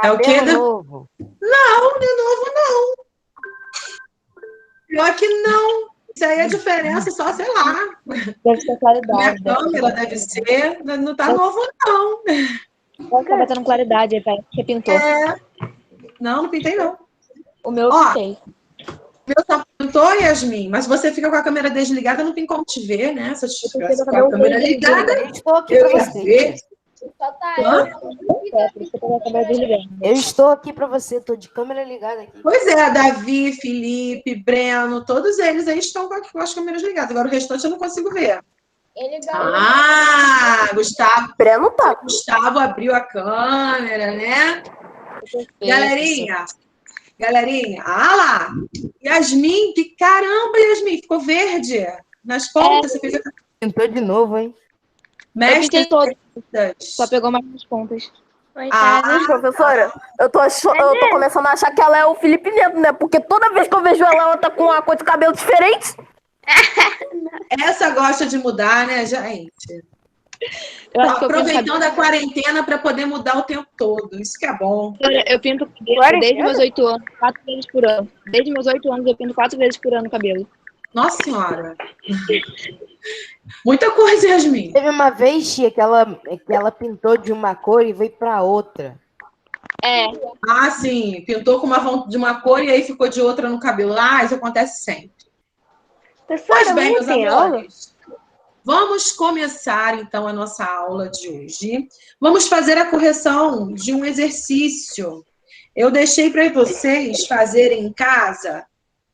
É o quê? Novo. Não, de novo não. Pior que não. Isso aí é diferença só, sei lá. Deve ser claridade. Minha câmera deve ser. Não tá novo, não. Tá batendo claridade, aí parece que pintou. Não, não pintei, não. O meu eu pintei. O meu só pintou, Yasmin, mas você fica com a câmera desligada, não tem como te ver, né? Se eu tivesse com a câmera ligada, Eu estou aqui eu pra ia você. ver. Eu estou aqui pra você, tô de câmera ligada aqui. Pois é, Davi, Felipe, Breno, todos eles aí estão com as câmeras ligadas. Agora o restante eu não consigo ver. Gustavo. Breno tá. Gustavo abriu a câmera, né? Galerinha, lá! Yasmin, que caramba, Yasmin, ficou verde nas pontas. Você fez... Pintou de novo, hein? Eu pintei todo. Só pegou mais as pontas. Professora, eu tô começando a achar que ela é o Felipe Neto, né? Porque toda vez que eu vejo ela tá com uma cor de cabelo diferente. Essa gosta de mudar, né, gente? Aproveitando a quarentena para poder mudar o tempo todo. Isso que é bom. Eu pinto cabelo desde meus 8 anos, 4 vezes por ano. Desde meus 8 anos eu pinto 4 vezes por ano o cabelo. Nossa Senhora! Muita coisa, Yasmin. Teve uma vez, tia, que ela pintou de uma cor e veio pra outra. Ah, sim. Pintou de uma cor e aí ficou de outra no cabelo. Isso acontece sempre. Pois bem, meus amores. Vamos começar, então, a nossa aula de hoje. Vamos fazer a correção de um exercício. Eu deixei para vocês fazerem em casa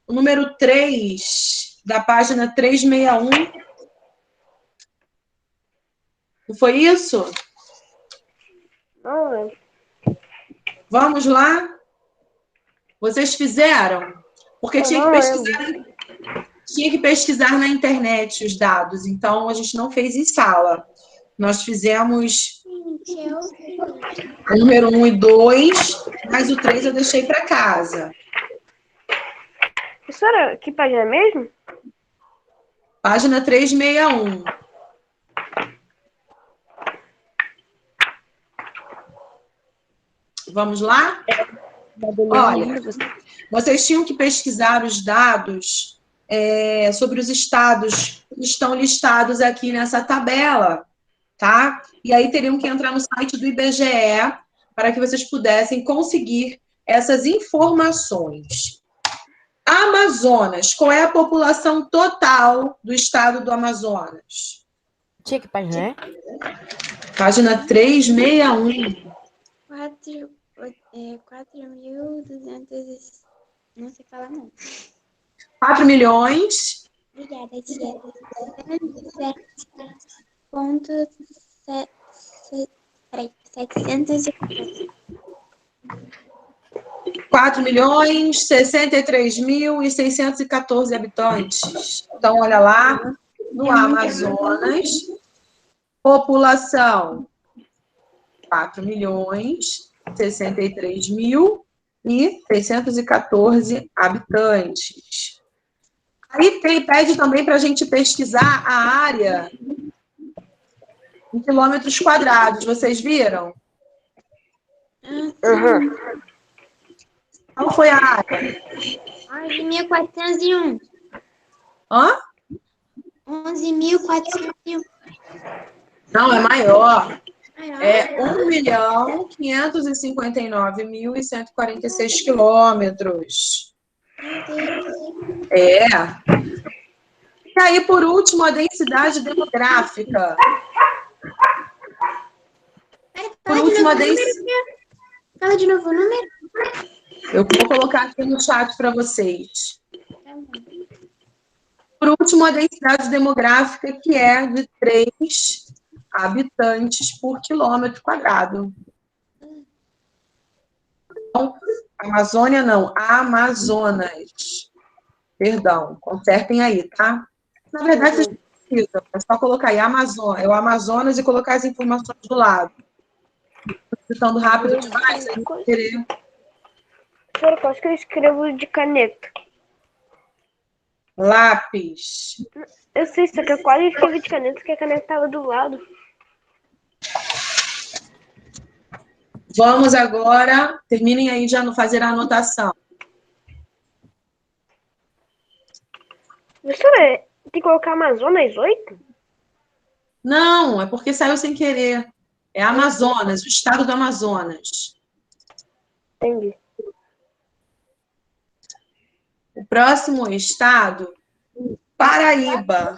o número 3 da página 361. Não foi isso? Não. Vamos lá? Vocês fizeram? Porque tinha que pesquisar na internet os dados, então a gente não fez em sala. Nós fizemos o número 1 e 2, mas o 3 eu deixei para casa. Professora, que página é mesmo? Página 361. Vamos lá? Olha, vocês tinham que pesquisar os dados sobre os estados que estão listados aqui nessa tabela, tá? E aí teriam que entrar no site do IBGE para que vocês pudessem conseguir essas informações. Amazonas, qual é a população total do estado do Amazonas? Tia, que página é? Página 361. 4.200... Não sei falar, não. 4 milhões. Obrigada, tia. 714. 4.063.614 habitantes. Então, olha lá, no Amazonas, população 4.063.614 habitantes. Aí pede também para a gente pesquisar a área em quilômetros quadrados. Vocês viram? Uhum. Qual foi a área? 11.401. Hã? 11.401. Não, é maior. É 1.559.146 quilômetros. E aí, por último, a densidade demográfica. Por último, a densidade... Fala de novo o número. Eu vou colocar aqui no chat para vocês. Por último, a densidade demográfica, que é de 3 habitantes por quilômetro quadrado. Então, Amazônia não, Amazonas. Perdão, consertem aí, tá? Na verdade, vocês precisam, é só colocar aí o Amazonas e colocar as informações do lado. Citando rápido demais, aí não querer. Professora, quase que eu escrevo de caneta. Lápis. Eu sei, só que eu quase escrevi de caneta, porque a caneta estava do lado. Vamos agora, terminem aí de fazer a anotação. Professora, tem que colocar Amazonas 8? Não, é porque saiu sem querer. É Amazonas, o estado do Amazonas. Entendi. O próximo estado, Paraíba.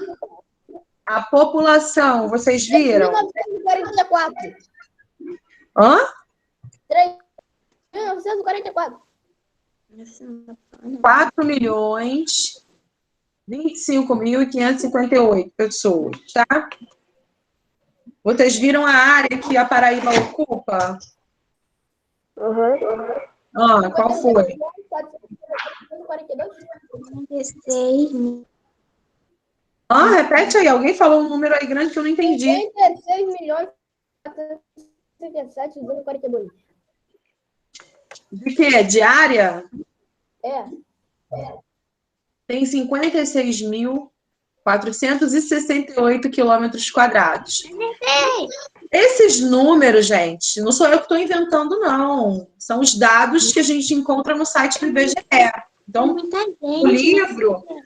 A população, vocês viram? 1944. Hã? 1944. 4.025.558 pessoas, tá? Vocês viram a área que a Paraíba ocupa? Uhum. Qual foi? 56 mil. Repete aí. Alguém falou um número aí grande que eu não entendi. 56.457.242. De quê? De área? É. Tem 56.468 quilômetros quadrados. Esses números, gente, não sou eu que estou inventando, não. São os dados que a gente encontra no site do IBGE. Então,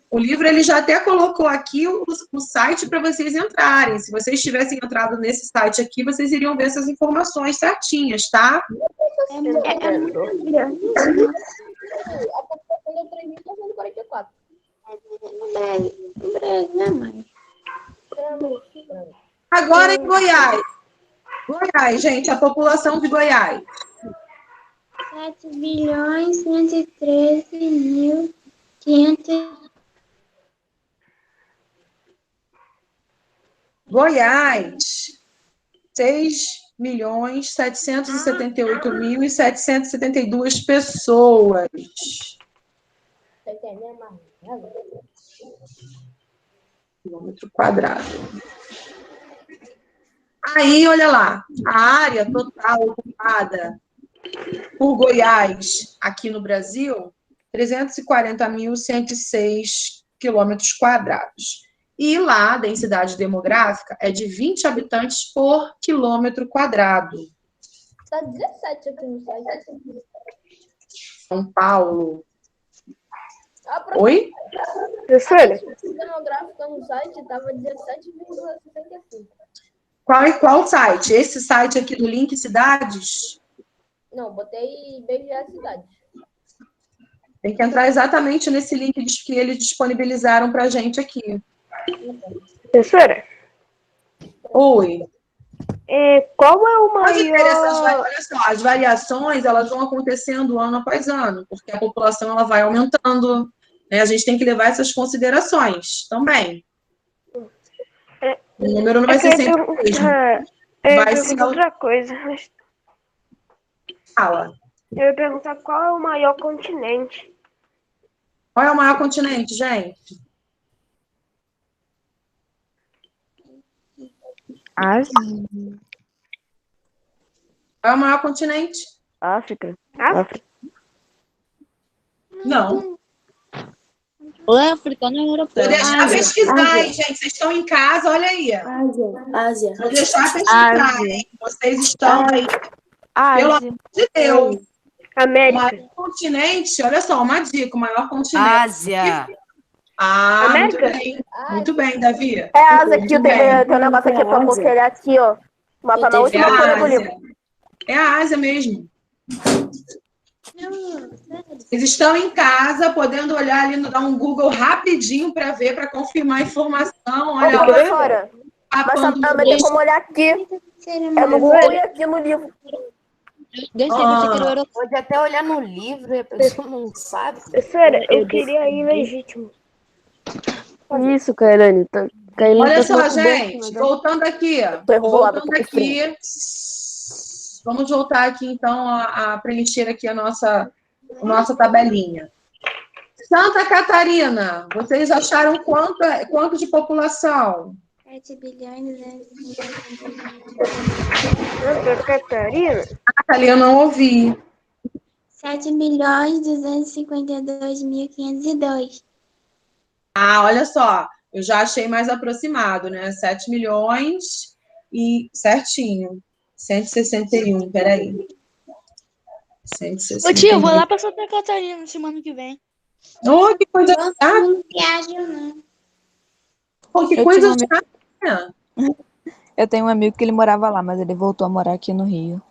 o livro ele já até colocou aqui o site para vocês entrarem. Se vocês tivessem entrado nesse site aqui, vocês iriam ver essas informações certinhas, tá? É muito grande. A população é 3.944. No Brasil, não é mais. Agora em Goiás. Goiás, gente, a população de Goiás. 7.113.500. Goiás, 6.778.772 pessoas. Tá entendendo, Marlon? Quilômetro quadrado. Aí, olha lá, a área total ocupada por Goiás, aqui no Brasil, 340.106 quilômetros quadrados. E lá, a densidade demográfica é de 20 habitantes por quilômetro quadrado. Tá 17 aqui no site. São Paulo. A Oi? Professora, demográfica no site tava 17,75. Qual site? Esse site aqui do Link Cidades? Não, botei IBGE Cidade. Tem que entrar exatamente nesse link que eles disponibilizaram para a gente aqui. professora, Oi. qual é o Pode ter maior... olha só, as variações elas vão acontecendo ano após ano, porque a população ela vai aumentando, né? A gente tem que levar essas considerações também. O número não vai ser sempre o mesmo. Vai ser outra coisa. fala. Eu ia perguntar qual é o maior continente. Qual é o maior continente, gente? Ásia. Qual é o maior continente? África. Não. Ou é africano ou é europeu. Vou deixar pesquisar, hein, gente. Vocês estão em casa, olha aí. Ásia. Vou deixar pesquisar, hein? Vocês estão aí. Pelo amor de Deus. O América. maior continente, olha só, uma dica, o maior continente. Ásia. Muito América? bem. Muito bem, Davi. É asa aqui, Muito tem bem. um negócio aqui pra aconselhar aqui, ó. Mapa na É última a folha do livro. Ásia. É a Ásia mesmo. Vocês estão em casa, podendo olhar ali, dar um Google rapidinho para ver, para confirmar a informação. Olha, Ô, professora, a mas também tem como olhar aqui. É no Google e aqui no livro. Pensei que era europeu. Pode até olhar no livro e a pessoa não sabe. Professora, eu queria ir legítimo. Isso, Kailane. Olha só, gente, voltando aqui. Tô enrolada, Voltando aqui. Vamos voltar aqui, então, a preencher aqui a nossa tabelinha. Santa Catarina, vocês acharam quanto de população? 7 bilhões e Santa Catarina? Ali eu não ouvi. 7.252.502. Olha só, eu já achei mais aproximado, né? 7 milhões e certinho. 161, peraí. Ô tio, eu vou lá pra Santa Catarina semana que vem. Oh, que coisa chata. Não viajo, não. Oh, que Eu coisa tinha chata. Eu tenho um amigo que ele morava lá, mas ele voltou a morar aqui no Rio.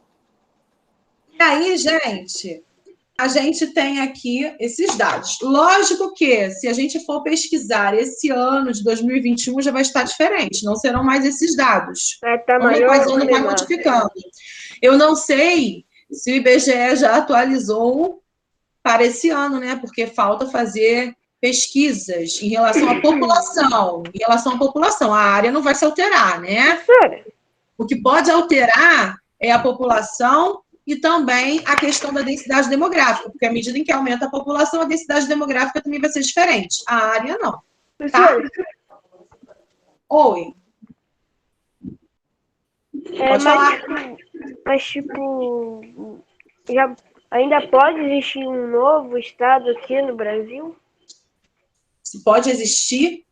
E aí, gente, a gente tem aqui esses dados. Lógico que, se a gente for pesquisar esse ano de 2021, já vai estar diferente, não serão mais esses dados. Vai estar Vamos maior ou fazendo, vai menor? modificando. Eu não sei se o IBGE já atualizou para esse ano, né? Porque falta fazer pesquisas em relação à população. Em relação à população, a área não vai se alterar, né? Professora, O que pode alterar é a população e também a questão da densidade demográfica, porque à medida em que aumenta a população, a densidade demográfica também vai ser diferente. A área não. Tá? professora, Oi. Pode falar. mas tipo, já ainda pode existir um novo estado aqui no Brasil? Se pode existir,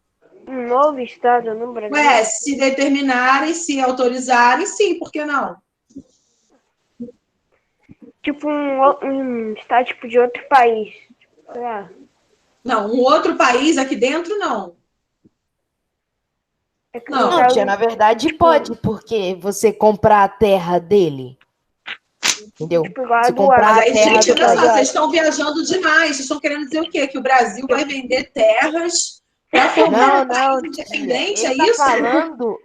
Um novo estado no Brasil? se determinarem, se autorizarem, sim, por que não? Tipo um estado tipo, de outro país. Sei lá. Não, um outro país aqui dentro, não. É que Não. no Não, caso, tia, na verdade pode, porque você comprar a terra dele. Entendeu? tipo, igual a Se do comprar Mas a aí, terra gente, do olha só, país. vocês estão viajando demais. Vocês estão querendo dizer o quê? Que o Brasil vai vender terras para formar Não, um país não, tia. independente, é Ele isso? tá falando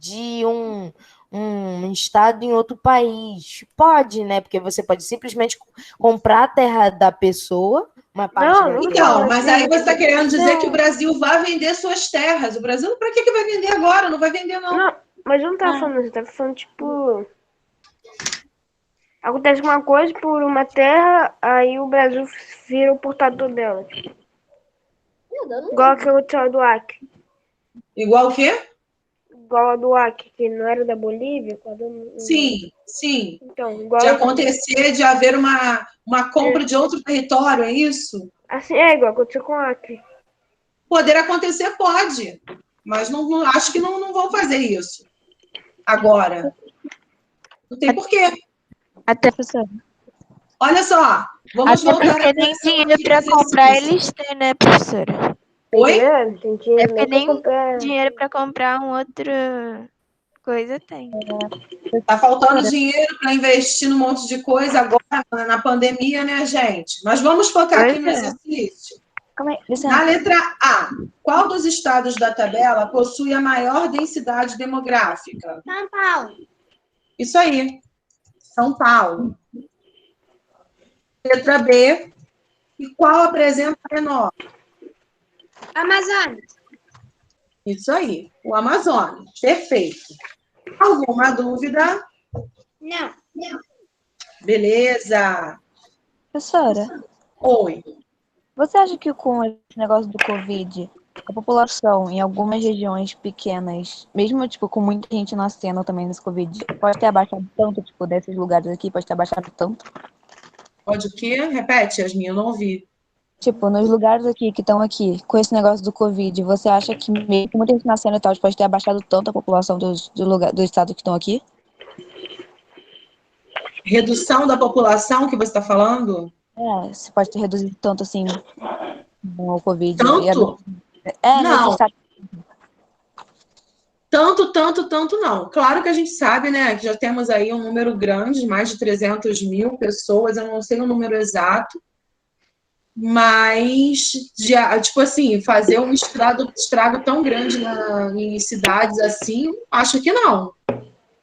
de um estado em outro país. Pode, né? Porque você pode simplesmente comprar a terra da pessoa, uma parte Não, da não terra. Então, mas aí você está querendo dizer Não. que o Brasil vai vender suas terras. O Brasil, para que vai vender agora? Não vai vender, não. não, mas eu não tava falando isso, eu tava falando, tipo. Acontece uma coisa por uma terra, aí o Brasil vira o portador dela. Igual aquele outro do Acre. Igual o quê? Igual a do Acre, que não era da Bolívia. Sim, sim. Então, igual. De acontecer, de haver uma compra de outro território, é isso? Assim, é igual aconteceu com o Acre. Poder acontecer, pode. Mas acho que não vão fazer isso. Agora. Não tem porquê. Até, professora. Olha só, vamos Até voltar porque aqui nem nesse seu dinheiro pra exercício. comprar eles têm, né, professora? Oi? Entendeu? Tem É dinheiro porque nem pra nem comprar. dinheiro pra comprar um outro coisa tem. Tá faltando dinheiro para investir num monte de coisa agora na pandemia, né, gente? Mas vamos focar aqui no exercício. Calma aí, Na Vicente. letra A, qual dos estados da tabela possui a maior densidade demográfica? São Paulo. Isso aí, São Paulo. Letra B, e qual apresenta a menor? Amazonas. Isso aí, o Amazonas. Perfeito. Alguma dúvida? Não. Beleza. Professora, Oi. você acha que com esse negócio do Covid, a população em algumas regiões pequenas, mesmo tipo com muita gente nascendo também nesse Covid, pode ter abaixado tanto, tipo, desses lugares aqui, pode ter abaixado tanto? Pode o quê? Repete, Yasmin, eu não ouvi. Tipo, nos lugares aqui que estão aqui, com esse negócio do Covid, você acha que mesmo com muita gente nascendo e tal, pode ter abaixado tanto a população do estado que estão aqui? Redução da população que você está falando? Você pode ter reduzido tanto assim o Covid. Tanto? Nesse Não. estado. Tanto não. Claro que a gente sabe, né, que já temos aí um número grande, mais de 300 mil pessoas, eu não sei o número exato, mas, tipo assim, fazer um estrago tão grande em cidades assim, acho que não.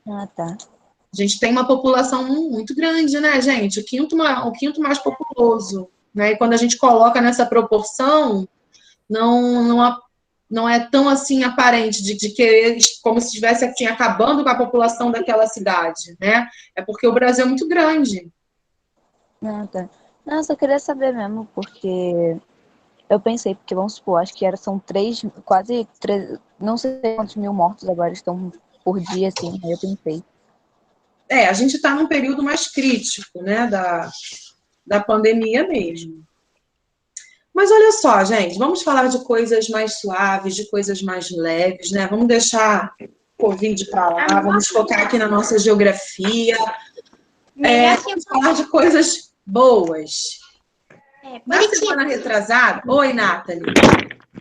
Ah, tá. A gente tem uma população muito grande, né, gente? O quinto mais populoso, né? E quando a gente coloca nessa proporção, não é tão assim aparente de querer, como se estivesse assim, acabando com a população daquela cidade, né? É porque o Brasil é muito grande. Ah, tá. Não, eu só queria saber mesmo, porque eu pensei, porque vamos supor, acho que são quase 3, não sei quantos mil mortos agora estão por dia, assim, aí eu pensei. A gente está num período mais crítico, né, da pandemia mesmo. Mas olha só, gente, vamos falar de coisas mais suaves, de coisas mais leves, né? Vamos deixar o Covid para lá, vamos focar aqui na nossa geografia. Melhor que Vamos falar de coisas boas. Na positivo. semana retrasada... Oi, Nathalie.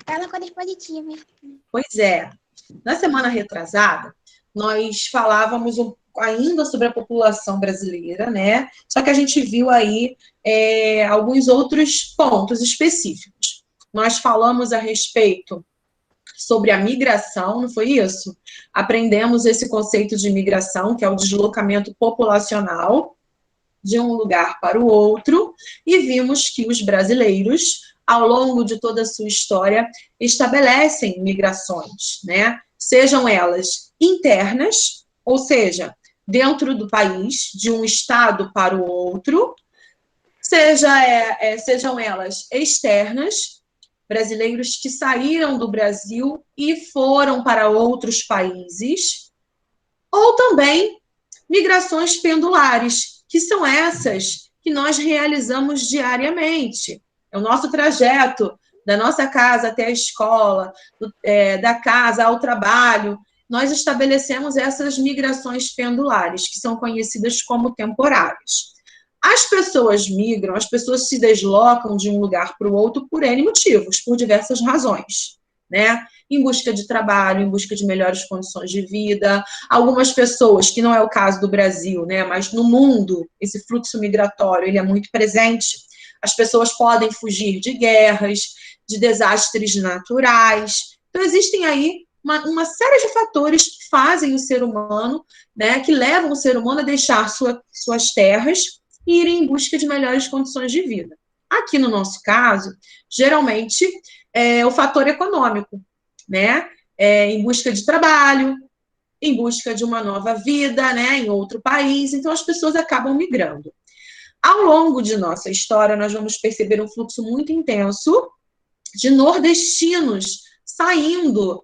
Fala coisas positivas. Pois é. Na semana retrasada, nós falávamos ainda sobre a população brasileira, né? Só que a gente viu aí alguns outros pontos específicos. Nós falamos a respeito sobre a migração, não foi isso? Aprendemos esse conceito de migração, que é o deslocamento populacional de um lugar para o outro, e vimos que os brasileiros, ao longo de toda a sua história, estabelecem migrações, né? Sejam elas internas, ou seja, dentro do país, de um estado para o outro, sejam elas externas, brasileiros que saíram do Brasil e foram para outros países, ou também migrações pendulares, que são essas que nós realizamos diariamente. É o nosso trajeto da nossa casa até a escola, da casa ao trabalho. Nós estabelecemos essas migrações pendulares, que são conhecidas como temporárias. As pessoas migram, as pessoas se deslocam de um lugar para o outro por N motivos, por diversas razões, né? Em busca de trabalho, em busca de melhores condições de vida. Algumas pessoas, que não é o caso do Brasil, né, mas no mundo, esse fluxo migratório ele é muito presente. As pessoas podem fugir de guerras, de desastres naturais. Então, existem aí uma série de fatores que fazem o ser humano, né, que levam o ser humano a deixar suas terras e irem em busca de melhores condições de vida. Aqui no nosso caso, geralmente, é o fator econômico, né? Em busca de trabalho, em busca de uma nova vida, né, em outro país. Então, as pessoas acabam migrando. Ao longo de nossa história, nós vamos perceber um fluxo muito intenso de nordestinos saindo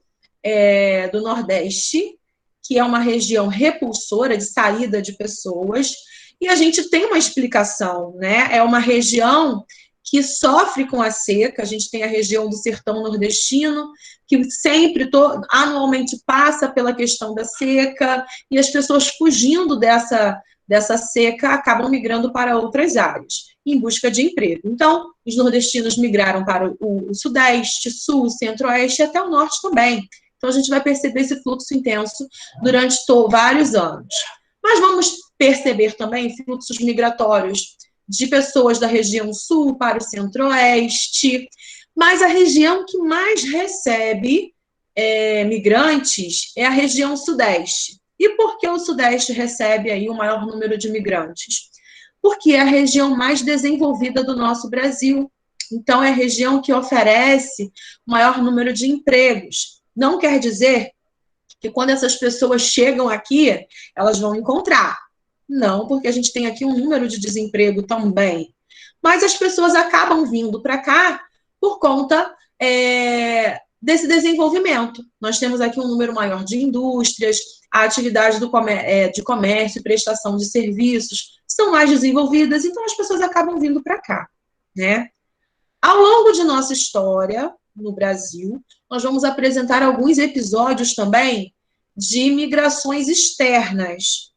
do Nordeste, que é uma região repulsora de saída de pessoas, e a gente tem uma explicação, né? É uma região que sofre com a seca. A gente tem a região do sertão nordestino, que sempre, anualmente, passa pela questão da seca, e as pessoas fugindo dessa seca acabam migrando para outras áreas, em busca de emprego. Então, os nordestinos migraram para o Sudeste, Sul, Centro-Oeste e até o Norte também. Então, a gente vai perceber esse fluxo intenso durante vários anos. Mas vamos perceber também fluxos migratórios de pessoas da região sul para o centro-oeste, mas a região que mais recebe migrantes é a região sudeste. E por que o sudeste recebe aí o maior número de migrantes? Porque é a região mais desenvolvida do nosso Brasil. Então, é a região que oferece o maior número de empregos. Não quer dizer que quando essas pessoas chegam aqui, elas vão encontrar. Não, porque a gente tem aqui um número de desemprego também. Mas as pessoas acabam vindo para cá por conta desse desenvolvimento. Nós temos aqui um número maior de indústrias, a atividade de comércio e prestação de serviços são mais desenvolvidas, então as pessoas acabam vindo para cá, né? Ao longo de nossa história no Brasil, nós vamos apresentar alguns episódios também de migrações externas,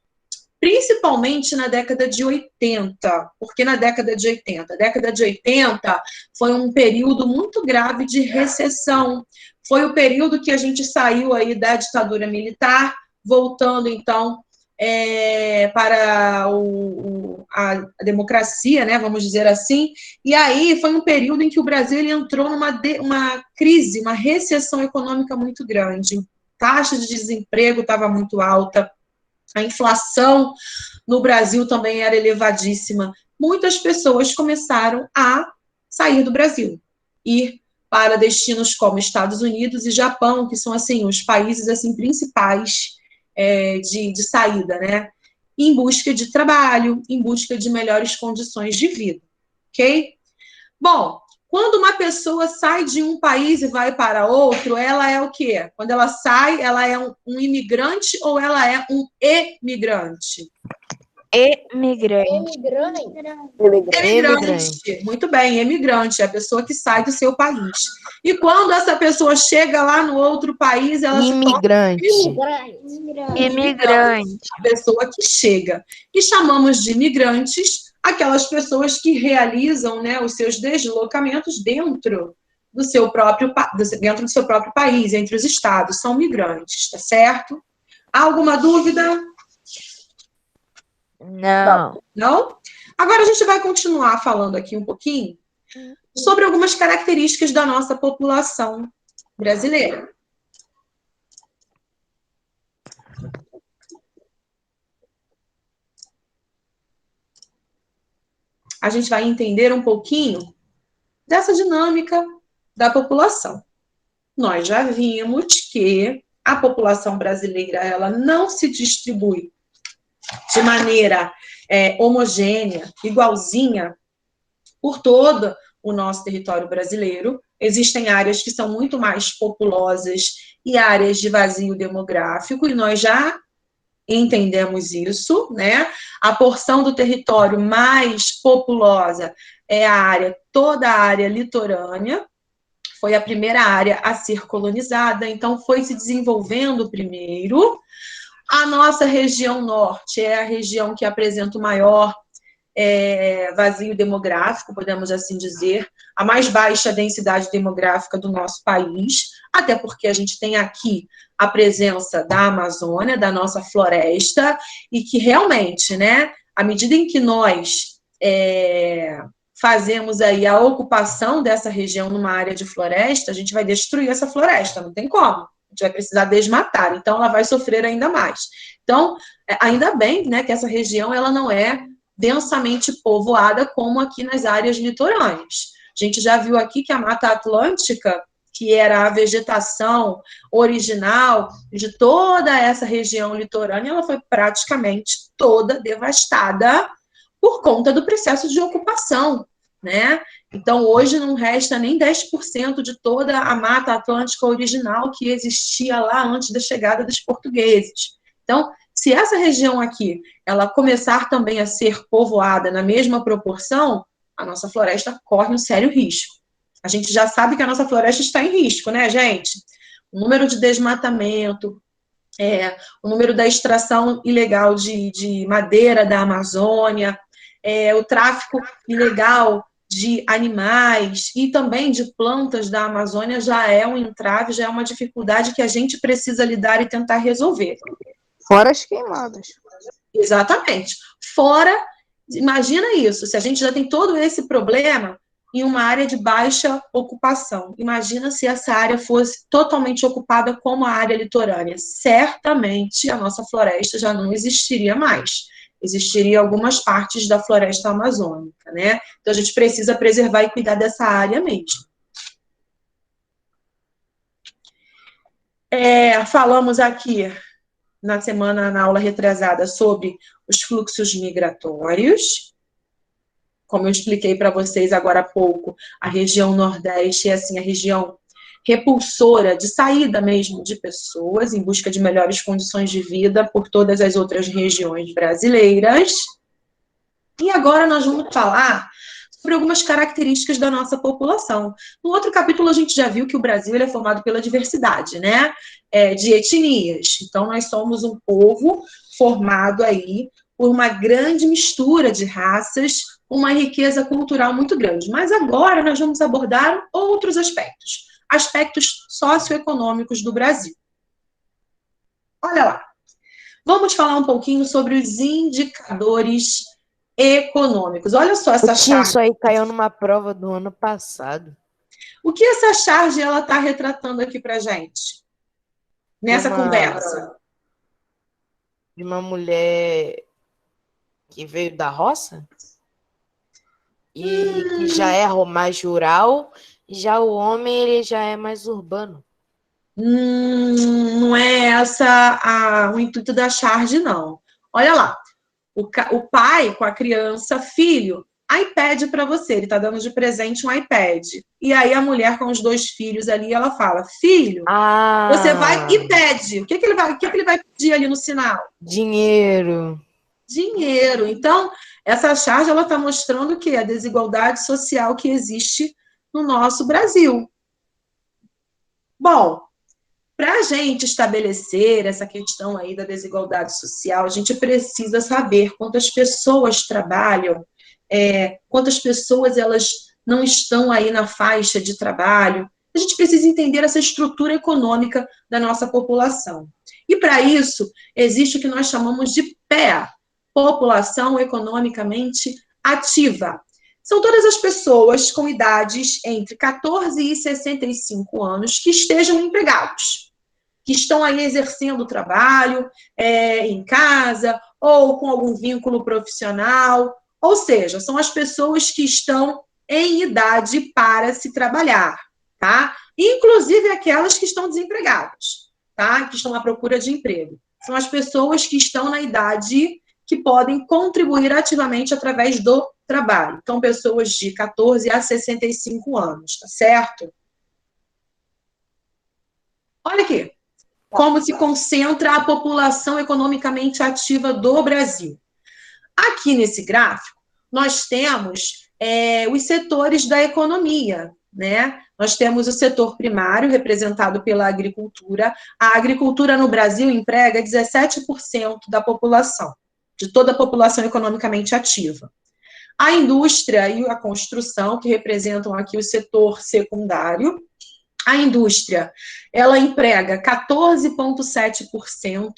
principalmente na década de 80, porque na década de 80 foi um período muito grave de recessão, foi o período que a gente saiu aí da ditadura militar, voltando então para a democracia, né, vamos dizer assim, e aí foi um período em que o Brasil ele entrou numa crise, uma recessão econômica muito grande, a taxa de desemprego estava muito alta, a inflação no Brasil também era elevadíssima. Muitas pessoas começaram a sair do Brasil, ir para destinos como Estados Unidos e Japão, que são assim os países assim principais de saída, né? Em busca de trabalho, em busca de melhores condições de vida, ok? Bom, quando uma pessoa sai de um país e vai para outro, ela é o quê? Quando ela sai, ela é um imigrante ou ela é um emigrante? Emigrante. Emigrante. Muito bem, emigrante, é a pessoa que sai do seu país. E quando essa pessoa chega lá no outro país, ela Imigrante. se torna Imigrante. a pessoa que chega. E chamamos de imigrantes aquelas pessoas que realizam, né, os seus deslocamentos dentro do seu próprio país, entre os estados, são migrantes, tá certo? Há alguma dúvida? Não. Não? Agora a gente vai continuar falando aqui um pouquinho sobre algumas características da nossa população brasileira. A gente vai entender um pouquinho dessa dinâmica da população. Nós já vimos que a população brasileira ela não se distribui de maneira homogênea, igualzinha, por todo o nosso território brasileiro. Existem áreas que são muito mais populosas e áreas de vazio demográfico, e nós já entendemos isso, né? A porção do território mais populosa é toda a área litorânea, foi a primeira área a ser colonizada, então foi se desenvolvendo primeiro. A nossa região norte é a região que apresenta o maior vazio demográfico, podemos assim dizer, a mais baixa densidade demográfica do nosso país, até porque a gente tem aqui a presença da Amazônia, da nossa floresta, e que realmente, né, à medida em que nós fazemos aí a ocupação dessa região numa área de floresta, a gente vai destruir essa floresta, não tem como. A gente vai precisar desmatar, então ela vai sofrer ainda mais. Então, ainda bem, né, que essa região ela não é densamente povoada como aqui nas áreas litorâneas. A gente já viu aqui que a Mata Atlântica, que era a vegetação original de toda essa região litorânea, ela foi praticamente toda devastada por conta do processo de ocupação, né? Então, hoje não resta nem 10% de toda a Mata Atlântica original que existia lá antes da chegada dos portugueses. Então, se essa região aqui, ela começar também a ser povoada na mesma proporção, a nossa floresta corre um sério risco. A gente já sabe que a nossa floresta está em risco, né, gente? O número de desmatamento, o número da extração ilegal de madeira da Amazônia, o tráfico ilegal de animais e também de plantas da Amazônia já é um entrave, já é uma dificuldade que a gente precisa lidar e tentar resolver. Fora as queimadas. Exatamente. Fora, imagina isso, se a gente já tem todo esse problema em uma área de baixa ocupação. Imagina se essa área fosse totalmente ocupada como a área litorânea. Certamente a nossa floresta já não existiria mais. Existiria algumas partes da floresta amazônica, né? Então a gente precisa preservar e cuidar dessa área mesmo. Falamos aqui na aula retrasada sobre os fluxos migratórios. Como eu expliquei para vocês agora há pouco, a região Nordeste é assim, a região repulsora de saída mesmo de pessoas em busca de melhores condições de vida por todas as outras regiões brasileiras. E agora nós vamos falar sobre algumas características da nossa população. No outro capítulo a gente já viu que o Brasil ele é formado pela diversidade, né? De etnias. Então nós somos um povo formado aí por uma grande mistura de raças, uma riqueza cultural muito grande. Mas agora nós vamos abordar outros aspectos socioeconômicos do Brasil. Olha lá. Vamos falar um pouquinho sobre os indicadores econômicos. Olha só essa charge. Isso aí caiu numa prova do ano passado. O que essa charge ela está retratando aqui para gente? Nessa conversa. De uma mulher que veio da roça e que já é mais rural, e já o homem ele já é mais urbano. Não é o intuito da charge, não. Olha lá, o pai com a criança, filho, iPad para você, ele está dando de presente um iPad. E aí a mulher com os 2 filhos ali, ela fala, filho, você vai e pede. O que ele vai pedir ali no sinal? Dinheiro. dinheiro. Então, essa charge ela está mostrando que a desigualdade social que existe no nosso Brasil. Bom, para a gente estabelecer essa questão aí da desigualdade social, a gente precisa saber quantas pessoas trabalham, quantas pessoas elas não estão aí na faixa de trabalho. A gente precisa entender essa estrutura econômica da nossa população. E para isso, existe o que nós chamamos de PEA, População Economicamente Ativa. São todas as pessoas com idades entre 14 e 65 anos que estejam empregados, que estão aí exercendo o trabalho em casa ou com algum vínculo profissional. Ou seja, são as pessoas que estão em idade para se trabalhar, tá? Inclusive aquelas que estão desempregadas, tá? Que estão à procura de emprego. São as pessoas que estão na idade que podem contribuir ativamente através do trabalho. Então, pessoas de 14 a 65 anos, tá certo? Olha aqui, como se concentra a população economicamente ativa do Brasil. Aqui nesse gráfico, nós temos os setores da economia, né? Nós temos o setor primário, representado pela agricultura. A agricultura no Brasil emprega 17% da população, de toda a população economicamente ativa. A indústria e a construção, que representam aqui o setor secundário. A indústria, ela emprega 14,7%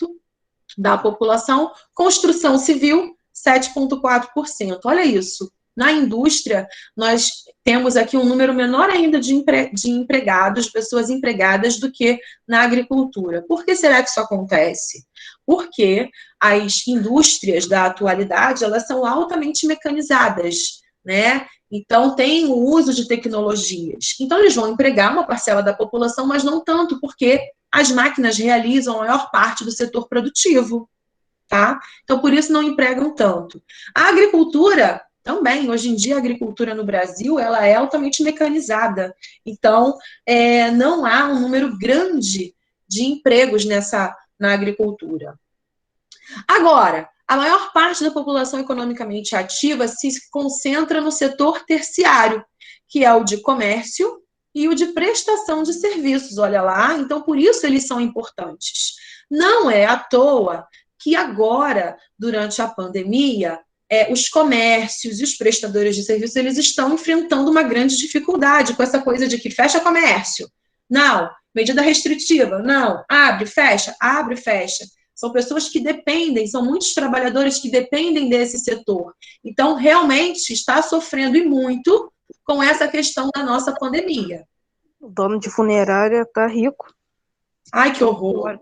da população, construção civil, 7,4%. Olha isso. Na indústria, nós temos aqui um número menor ainda de empregados, pessoas empregadas, do que na agricultura. Por que será que isso acontece? Porque as indústrias da atualidade, elas são altamente mecanizadas, né? Então, tem o uso de tecnologias. Então, eles vão empregar uma parcela da população, mas não tanto, porque as máquinas realizam a maior parte do setor produtivo, tá? Então, por isso não empregam tanto. A agricultura também, hoje em dia, a agricultura no Brasil, ela é altamente mecanizada. Então, não há um número grande de empregos na agricultura. Agora, a maior parte da população economicamente ativa se concentra no setor terciário, que é o de comércio e o de prestação de serviços, olha lá. Então, por isso eles são importantes. Não é à toa que agora, durante a pandemia, os comércios e os prestadores de serviços, eles estão enfrentando uma grande dificuldade com essa coisa de que fecha comércio. Não, medida restritiva, não, abre, fecha. São pessoas que dependem, são muitos trabalhadores que dependem desse setor. Então, realmente, está sofrendo e muito com essa questão da nossa pandemia. O dono de funerária tá rico. Ai, que horror.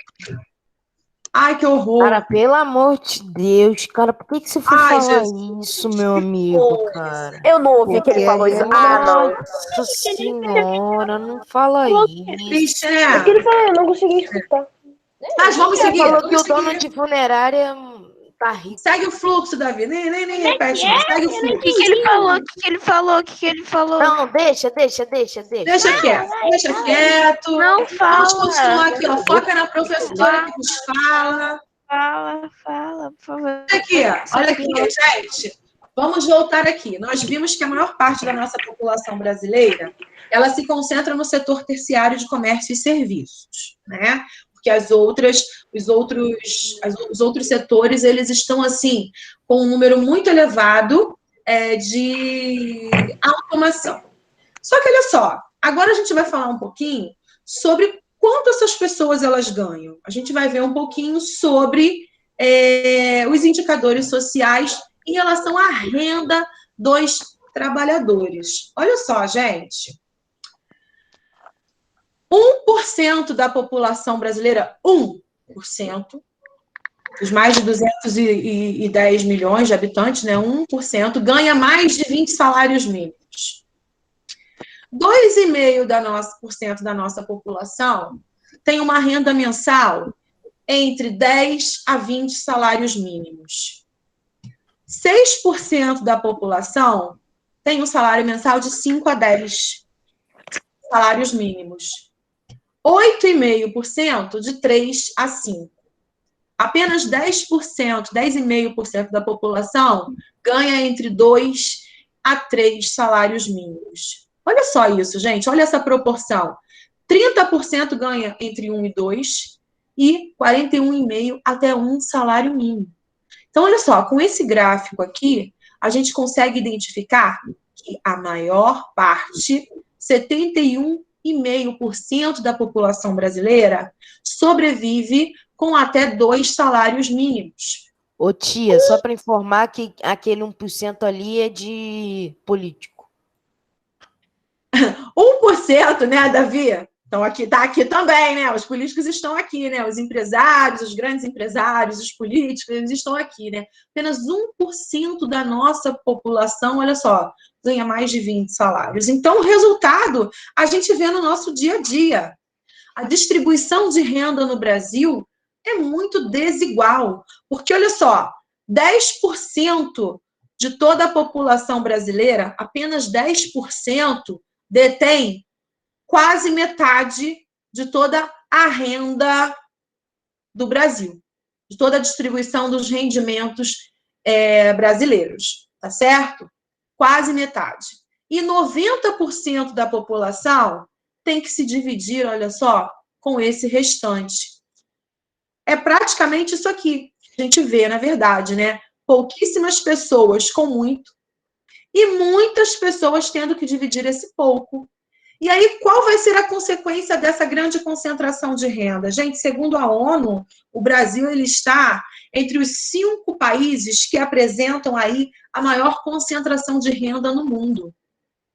Ai, que horror. Cara, pelo amor de Deus, cara, por que você foi falar isso, meu amigo, cara? Eu não ouvi que ele falou isso. Nossa senhora, não fala isso. O que ele falou? Eu não consegui escutar. Mas vamos seguir. Falou que o dono de funerária tá rico. Segue o fluxo, Davi. Nem repete. Segue o fluxo. O que ele falou? O que ele falou? Não, deixa. Deixa quieto. Não fala. Vamos continuar aqui, ó. Foca na professora que nos fala. Fala, por favor. Olha aqui, gente. Vamos voltar aqui. Nós vimos que a maior parte da nossa população brasileira, ela se concentra no setor terciário de comércio e serviços, né? Porque os outros setores, eles estão, assim, com um número muito elevado de automação. Só que, olha só, agora a gente vai falar um pouquinho sobre quanto essas pessoas, elas ganham. A gente vai ver um pouquinho sobre os indicadores sociais em relação à renda dos trabalhadores. Olha só, gente. 1% da população brasileira, 1%, dos mais de 210 milhões de habitantes, né, 1%, ganha mais de 20 salários mínimos. 2,5% da nossa população tem uma renda mensal entre 10 a 20 salários mínimos. 6% da população tem um salário mensal de 5 a 10 salários mínimos. 8,5% de 3 a 5. Apenas 10%, 10,5% da população ganha entre 2 a 3 salários mínimos. Olha só isso, gente, olha essa proporção. 30% ganha entre 1 e 2 e 41,5% até 1 salário mínimo. Então, olha só, com esse gráfico aqui, a gente consegue identificar que a maior parte, 71,5% da população brasileira, sobrevive com até 2 salários mínimos. Ô tia, só para informar que aquele 1% ali é de político. 1%, né, Davi? Então, tá aqui também, né? Os políticos estão aqui, né? Os empresários, os grandes empresários, os políticos, eles estão aqui, né? Apenas 1% da nossa população, olha só, ganha mais de 20 salários. Então, o resultado a gente vê no nosso dia a dia. A distribuição de renda no Brasil é muito desigual, porque, olha só, 10% de toda a população brasileira, apenas 10% detém quase metade de toda a renda do Brasil, de toda a distribuição dos rendimentos brasileiros, tá certo? Quase metade. E 90% da população tem que se dividir, olha só, com esse restante. É praticamente isso aqui que a gente vê, na verdade, né? Pouquíssimas pessoas com muito e muitas pessoas tendo que dividir esse pouco. E aí, qual vai ser a consequência dessa grande concentração de renda? Gente, segundo a ONU, o Brasil ele está entre os 5 países que apresentam aí a maior concentração de renda no mundo.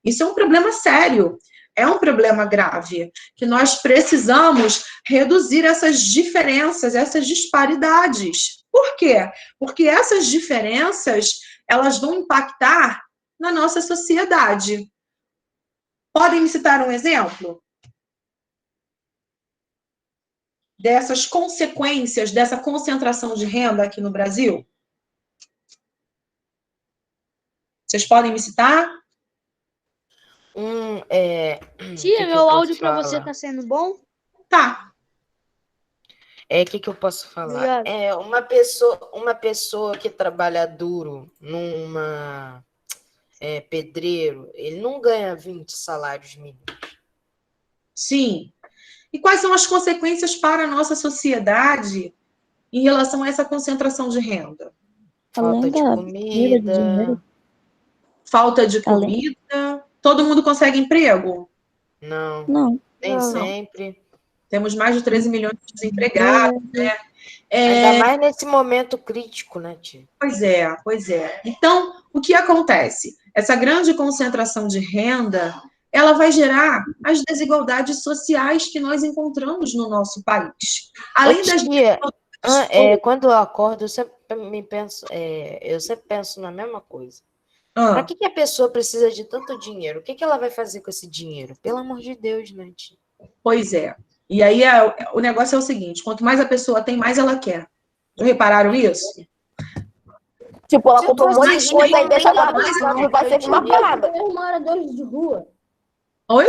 Isso é um problema sério, é um problema grave, que nós precisamos reduzir essas diferenças, essas disparidades. Por quê? Porque essas diferenças, elas vão impactar na nossa sociedade. Podem me citar um exemplo dessas consequências dessa concentração de renda aqui no Brasil? Vocês podem me citar? Tia, meu áudio para você tá sendo bom? Tá. Que eu posso falar? Obrigado. Uma pessoa que trabalha duro pedreiro, ele não ganha 20 salários mínimos. Sim. E quais são as consequências para a nossa sociedade em relação a essa concentração de renda? Falta de comida. Falta de comida. Todo mundo consegue emprego? Não. Nem sempre. Temos mais de 13 milhões de desempregados, né? Ainda mais nesse momento crítico, né, tia? Pois é. Então, o que acontece? Essa grande concentração de renda, ela vai gerar as desigualdades sociais que nós encontramos no nosso país. Além das quando eu acordo, eu sempre penso na mesma coisa. Para que a pessoa precisa de tanto dinheiro? O que ela vai fazer com esse dinheiro? Pelo amor de Deus, né, tia? Pois é. E aí o negócio é o seguinte, quanto mais a pessoa tem, mais ela quer. Já repararam isso? Tipo, ela comprou um monte de coisa e deixa guardado, não vai ser uma parada. Os moradores de rua. Oi?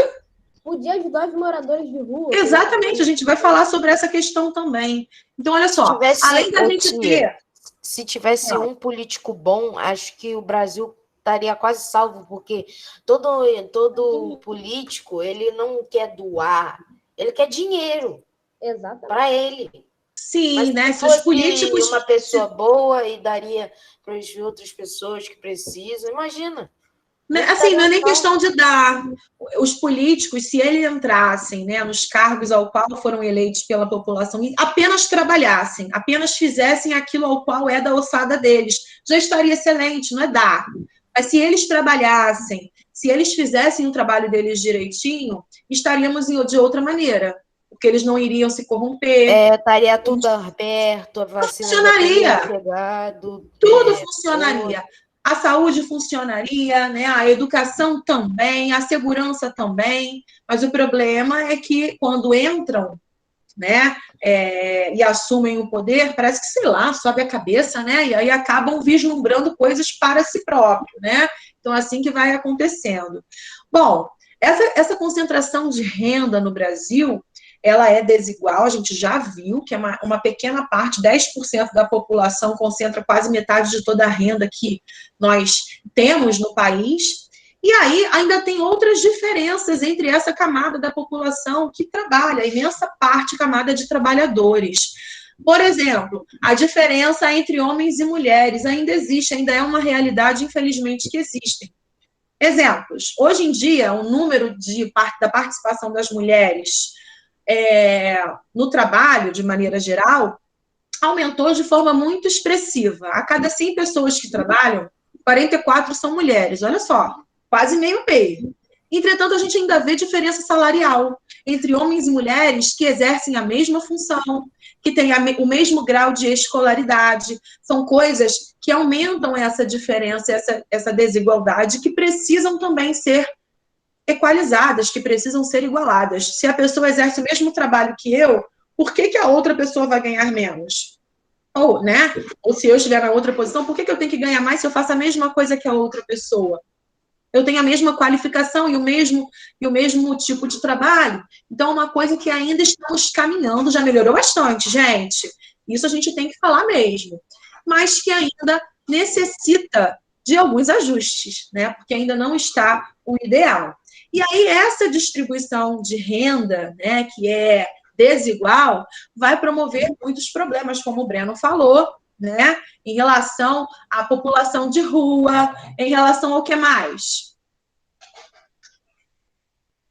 Podia ajudar os moradores de rua. Exatamente, a gente vai falar sobre essa questão também. Então, olha só, além da gente ter... Se tivesse um político bom, acho que o Brasil estaria quase salvo, porque todo político, ele não quer doar, ele quer dinheiro. Exatamente. Para ele. Sim, mas né? Se os políticos... uma pessoa boa e daria para as outras pessoas que precisam, imagina. Assim, não é nem questão de dar. Os políticos, se eles entrassem, né, nos cargos ao qual foram eleitos pela população e apenas trabalhassem, apenas fizessem aquilo ao qual é da ossada deles, já estaria excelente, não é dar. Mas se eles trabalhassem, se eles fizessem o trabalho deles direitinho, estaríamos de outra maneira, porque eles não iriam se corromper. Estaria tudo aberto, a vacina funcionaria. Tudo funcionaria. Funcionaria. A saúde funcionaria, né? A educação também, a segurança também, mas o problema é que quando entram, né, e assumem o poder, parece que, sei lá, sobe a cabeça, né, e aí acabam vislumbrando coisas para si próprio, né, então assim que vai acontecendo. Bom, essa concentração de renda no Brasil, ela é desigual, a gente já viu que é uma pequena parte, 10% da população concentra quase metade de toda a renda que nós temos no país. E aí ainda tem outras diferenças entre essa camada da população que trabalha, a imensa parte camada de trabalhadores. Por exemplo, a diferença entre homens e mulheres ainda existe, ainda é uma realidade, infelizmente, que existem. Exemplos. Hoje em dia, o número da participação das mulheres no trabalho, de maneira geral, aumentou de forma muito expressiva. A cada 100 pessoas que trabalham, 44 são mulheres. Olha só, quase meio. Entretanto, a gente ainda vê diferença salarial entre homens e mulheres que exercem a mesma função, que têm o mesmo grau de escolaridade. São coisas que aumentam essa diferença, essa desigualdade, que precisam também ser equalizadas, que precisam ser igualadas. Se a pessoa exerce o mesmo trabalho que eu, por que a outra pessoa vai ganhar menos? Ou, né? Ou se eu estiver na outra posição, por que eu tenho que ganhar mais se eu faço a mesma coisa que a outra pessoa? Eu tenho a mesma qualificação e o mesmo tipo de trabalho. Então, é uma coisa que ainda estamos caminhando, já melhorou bastante, gente. Isso a gente tem que falar mesmo. Mas que ainda necessita de alguns ajustes, né? Porque ainda não está o ideal. E aí, essa distribuição de renda, né, que é desigual, vai promover muitos problemas, como o Breno falou, né? Em relação à população de rua, em relação ao que mais?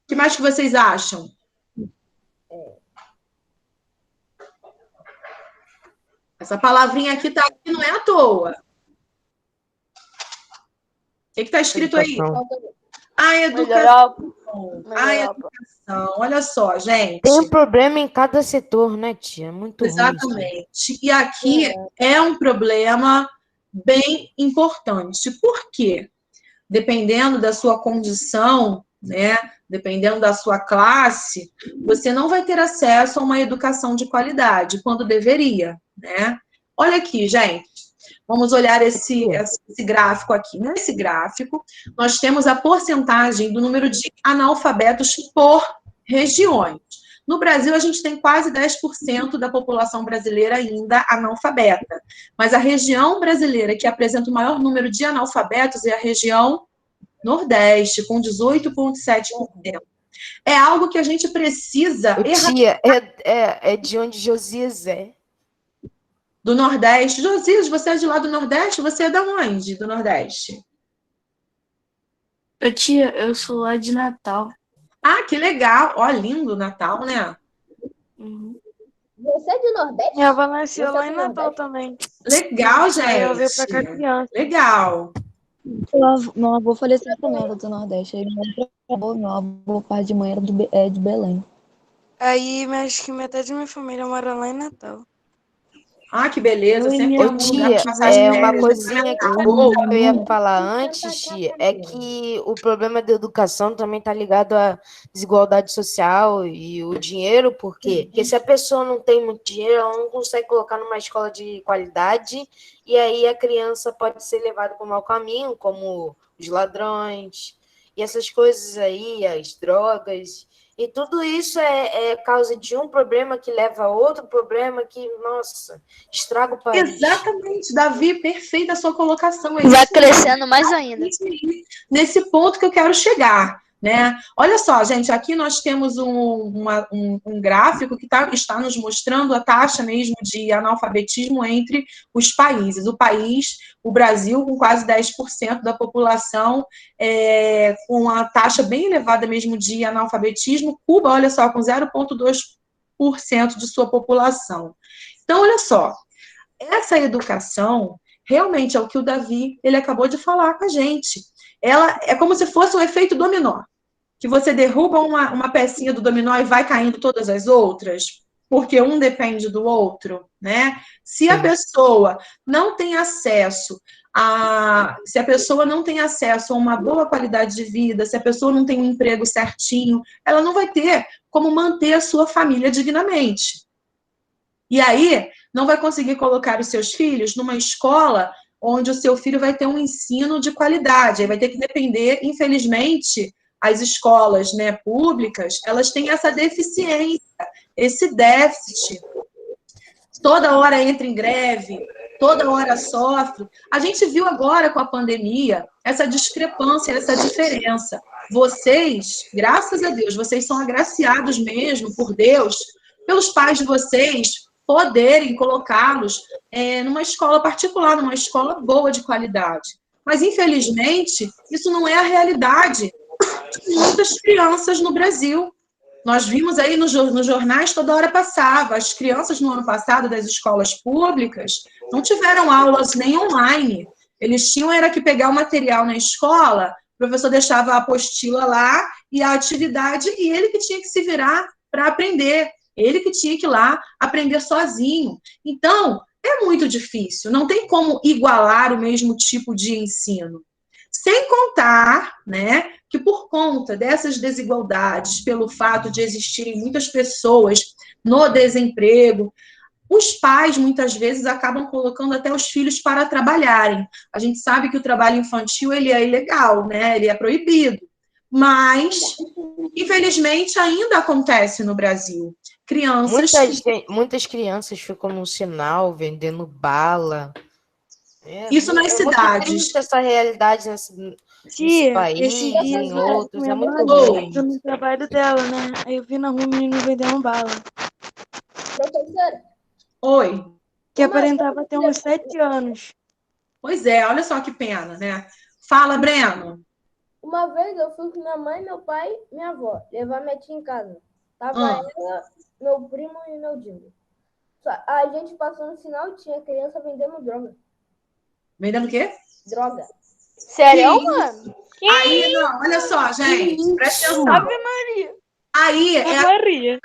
O que mais que vocês acham? Essa palavrinha aqui tá aqui, não é à toa. O que está escrito aí? A educação. A educação. Olha só, gente. Tem um problema em cada setor, né, tia? Muito ruim. Exatamente. E aqui é um problema bem importante. Por quê? Dependendo da sua condição, né? Dependendo da sua classe, você não vai ter acesso a uma educação de qualidade, quando deveria, né? Olha aqui, gente. Vamos olhar esse gráfico aqui. Nesse gráfico, nós temos a porcentagem do número de analfabetos por regiões. No Brasil, a gente tem quase 10% da população brasileira ainda analfabeta. Mas a região brasileira que apresenta o maior número de analfabetos é a região Nordeste, com 18,7%. É algo que a gente precisa... Tia, é de onde Josias é. Do Nordeste. Josias, você é de lá do Nordeste? Você é de onde, do Nordeste? Tia, eu sou lá de Natal. Ah, que legal. Ó, lindo Natal, né? Uhum. Você é de Nordeste? Minha avó nasceu lá em Natal também. Legal, gente. Aí eu veio pra cá criança. Legal. Meu avô faleceu também, era do Nordeste. Aí meu avô, pai de mãe, era de Belém. Aí, acho que metade da minha família mora lá em Natal. Ah, que beleza. Sempre Ô, tia, uma coisinha que eu ia falar antes, tia, é que o problema da educação também está ligado à desigualdade social e o dinheiro, por quê? Porque se a pessoa não tem muito dinheiro, ela não consegue colocar numa escola de qualidade, e aí a criança pode ser levada para o mau caminho, como os ladrões, e essas coisas aí, as drogas. E tudo isso é causa de um problema que leva a outro problema que, nossa, estraga o país. Exatamente, Davi, perfeita a sua colocação. Vai crescendo mais ainda. Nesse ponto que eu quero chegar, né? Olha só, gente, aqui nós temos um gráfico que está nos mostrando a taxa mesmo de analfabetismo entre os países. O Brasil, com quase 10% da população, com uma taxa bem elevada mesmo de analfabetismo. Cuba, olha só, com 0,2% de sua população. Então, olha só, essa educação realmente é o que o Davi ele acabou de falar com a gente. Ela é como se fosse um efeito dominó, que você derruba uma pecinha do dominó e vai caindo todas as outras, porque um depende do outro, né? Se a pessoa não tem acesso a uma boa qualidade de vida, se a pessoa não tem um emprego certinho, ela não vai ter como manter a sua família dignamente. E aí, não vai conseguir colocar os seus filhos numa escola onde o seu filho vai ter um ensino de qualidade. Aí vai ter que depender, infelizmente, as escolas, né, públicas, elas têm essa deficiência esse déficit. Toda hora entra em greve, toda hora sofre. A gente viu agora com a pandemia essa discrepância, essa diferença. Vocês, graças a Deus, vocês são agraciados mesmo por Deus, pelos pais de vocês poderem colocá-los numa escola particular, numa escola boa de qualidade. Mas, infelizmente, isso não é a realidade de muitas crianças no Brasil. Nós vimos aí nos jornais, toda hora passava. As crianças no ano passado das escolas públicas não tiveram aulas nem online. Eles tinham era que pegar o material na escola, o professor deixava a apostila lá e a atividade, e ele que tinha que se virar para aprender. Ele que tinha que ir lá aprender sozinho. Então, é muito difícil. Não tem como igualar o mesmo tipo de ensino. Sem contar, né, que por conta dessas desigualdades, pelo fato de existirem muitas pessoas no desemprego, os pais, muitas vezes, acabam colocando até os filhos para trabalharem. A gente sabe que o trabalho infantil, ele é ilegal, né, ele é proibido. Mas, infelizmente, ainda acontece no Brasil. Crianças... Muitas crianças ficam no sinal vendendo bala. Isso nas cidades. Essa realidade nesse país, em outros, é muito ruim. No trabalho dela, né? Aí eu vi na rua um menino vendendo bala. Professora, Oi. Que aparentava ter uns 7 anos. Pois é, olha só que pena, né? Fala, Breno. uma vez eu fui com minha mãe, meu pai e minha avó levar minha tia em casa. Tava ela, meu primo e meu tio. A gente passou no sinal e tinha criança vendendo droga. Vendendo o quê? Droga. Sério, mano? Aí, não, olha só, gente, presta atenção. Ave Maria. Aí Maria.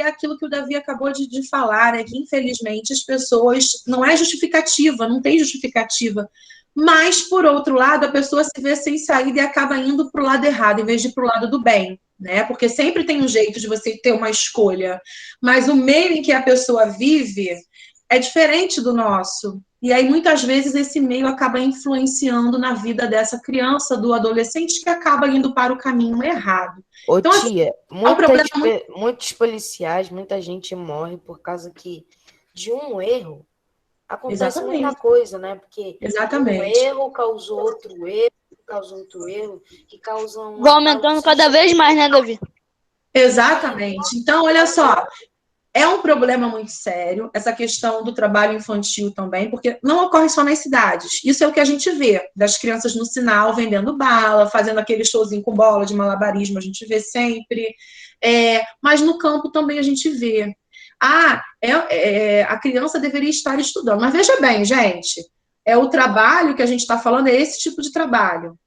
é aquilo que o Davi acabou de falar, né? Que infelizmente as pessoas. Não é justificativa, não tem justificativa. Mas, por outro lado, a pessoa se vê sem saída e acaba indo para o lado errado, em vez de ir para o lado do bem, né? Porque sempre tem um jeito de você ter uma escolha. Mas o meio em que a pessoa vive é diferente do nosso. E aí, muitas vezes, esse meio acaba influenciando na vida dessa criança, do adolescente, que acaba indo para o caminho errado. Ô, então, tia, muitos policiais, muita gente morre por causa que de um erro acontece muita coisa, né? Porque um erro causou outro erro, que causa um... Vai aumentando cada vez mais, né, Davi? Exatamente. Então, olha só, é um problema muito sério, essa questão do trabalho infantil também, porque não ocorre só nas cidades. Isso é o que a gente vê, das crianças no sinal vendendo bala, fazendo aquele showzinho com bola de malabarismo, a gente vê sempre. Mas no campo também a gente vê. A criança deveria estar estudando. Mas veja bem, gente, o trabalho que a gente está falando é esse tipo de trabalho.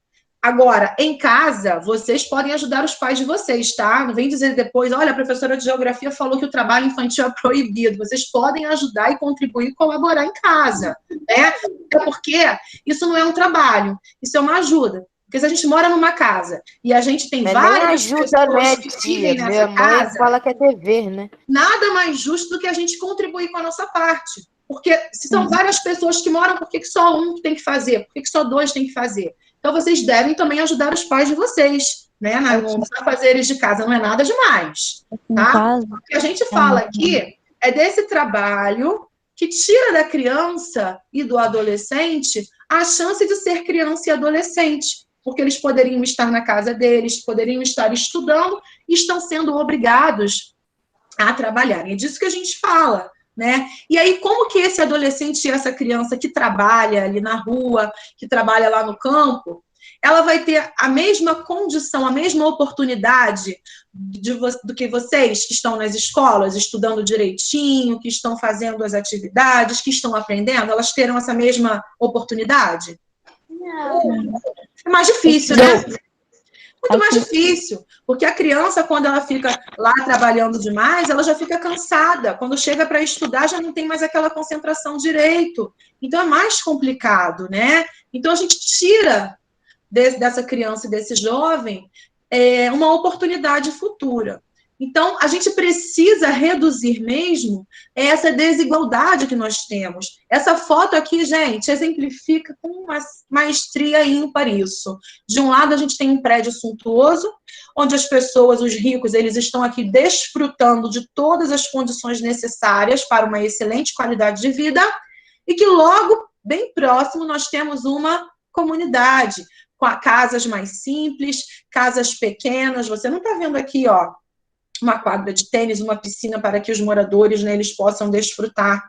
Agora, em casa, vocês podem ajudar os pais de vocês, tá? Não vem dizer depois, olha, a professora de geografia falou que o trabalho infantil é proibido. Vocês podem ajudar e contribuir e colaborar em casa, né? É porque isso não é um trabalho, isso é uma ajuda. Porque se a gente mora numa casa e a gente tem várias pessoas que vivem nessa casa, fala que é dever, né? Nada mais justo do que a gente contribuir com a nossa parte. Porque se são várias pessoas que moram, por que só um tem que fazer? Por que só dois tem que fazer? Então, vocês devem também ajudar os pais de vocês, né? Nos afazeres de casa, não é nada demais, tá? O que a gente fala aqui é desse trabalho que tira da criança e do adolescente a chance de ser criança e adolescente, porque eles poderiam estar na casa deles, poderiam estar estudando e estão sendo obrigados a trabalhar. É disso que a gente fala, né? E aí, como que esse adolescente e essa criança que trabalha ali na rua, que trabalha lá no campo, ela vai ter a mesma condição, a mesma oportunidade do que vocês que estão nas escolas, estudando direitinho, que estão fazendo as atividades, que estão aprendendo, elas terão essa mesma oportunidade? Não. É mais difícil, né? Muito mais difícil, porque a criança, quando ela fica lá trabalhando demais, ela já fica cansada. Quando chega para estudar, já não tem mais aquela concentração direito. Então, é mais complicado, né? Então, a gente tira dessa criança e desse jovem uma oportunidade futura. Então, a gente precisa reduzir mesmo essa desigualdade que nós temos. Essa foto aqui, gente, exemplifica com uma maestria ímpar isso. De um lado, a gente tem um prédio suntuoso, onde as pessoas, os ricos, eles estão aqui desfrutando de todas as condições necessárias para uma excelente qualidade de vida, e que logo, bem próximo, nós temos uma comunidade, com casas mais simples, casas pequenas. Você não está vendo aqui, ó, uma quadra de tênis, uma piscina para que os moradores, né, eles possam desfrutar,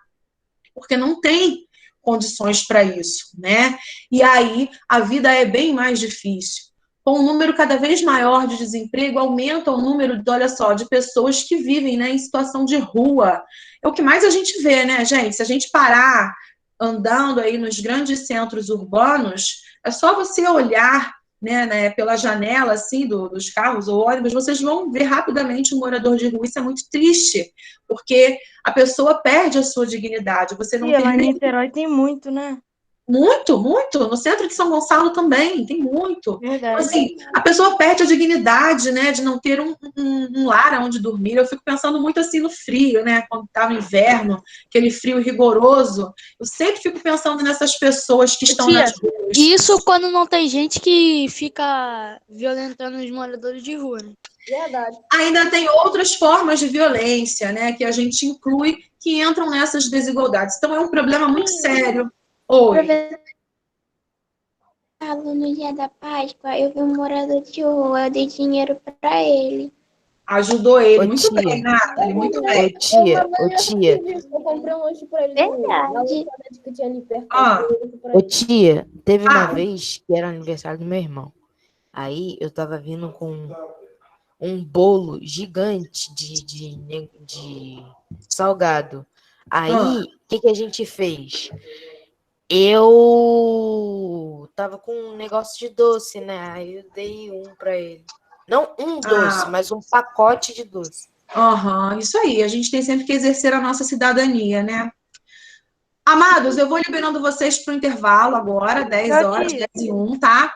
porque não tem condições para isso, né? E aí a vida é bem mais difícil. Com um número cada vez maior de desemprego, aumenta o número, olha só, de pessoas que vivem, né, em situação de rua. É o que mais a gente vê, né, gente? Se a gente parar andando aí nos grandes centros urbanos, é só você olhar, né, pela janela, assim, dos carros ou ônibus, vocês vão ver rapidamente um morador de rua. Isso é muito triste, porque a pessoa perde a sua dignidade. Você não tem lá em Niterói tem muito, né? Muito, muito. No centro de São Gonçalo também, tem muito. Verdade. Assim, a pessoa perde a dignidade, né, de não ter um lar onde dormir. Eu fico pensando muito assim no frio, né, quando tá no inverno, aquele frio rigoroso. Eu sempre fico pensando nessas pessoas que estão nas ruas. Isso quando não tem gente que fica violentando os moradores de rua, né? Verdade. Ainda tem outras formas de violência, né, que a gente inclui, que entram nessas desigualdades. Então é um problema muito sério. Oi. No dia da Páscoa, eu vi um morador de rua, eu dei dinheiro pra ele. Ajudou ele. Ô, Muito tia. bem, Nathalie, muito bem. Ô, tia, Eu comprei um lanche pra ele. Verdade. Que tinha ali perto. ô, tia, teve uma vez que era aniversário do meu irmão. Aí eu tava vindo com um bolo gigante de salgado. Aí, o que a gente fez? Eu tava com um negócio de doce, né? Aí eu dei um pra ele. Não um doce, mas um pacote de doce. Isso aí. A gente tem sempre que exercer a nossa cidadania, né? Amados, eu vou liberando vocês para o intervalo agora, 10 horas, 10 e 1, tá?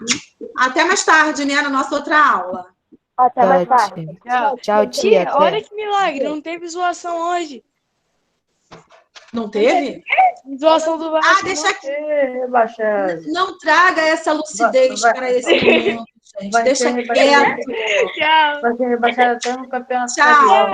Até mais tarde, né? Na nossa outra aula. Até mais tarde. Tchau, tia. Até. Olha que milagre, não teve zoação hoje. Não teve? Zoação do Vasco. Deixa aqui. Rebaixado. Não traga essa lucidez para esse momento, gente. Deixa quieto. Tchau. Vai ser rebaixado até no campeonato. Tchau.